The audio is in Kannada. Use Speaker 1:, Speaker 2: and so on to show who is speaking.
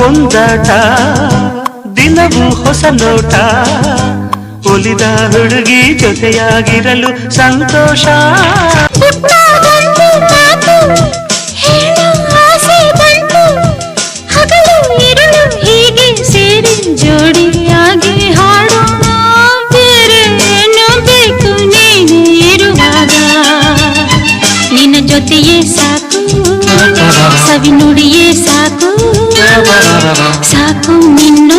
Speaker 1: ಒಂದಾಟ ದಿನವೂ ಹೊಸ ನೋಟ ಒಲಿದ ಹುಡುಗಿ ಜೊತೆಯಾಗಿರಲು ಸಂತೋಷ
Speaker 2: ಜೋಡಿಯಾಗಿ ಹಾಡೋಣ ಬೇರೆ ಏನು ಬೇಕು ನೀನು ಇರುವಾಗ ನಿನ್ನ ಜೊತೆಯೇ ಸಾಕು ಸವಿ ನುಡಿಯೇ ಸಾಕು ಸಾಕು ನಿನ್ನ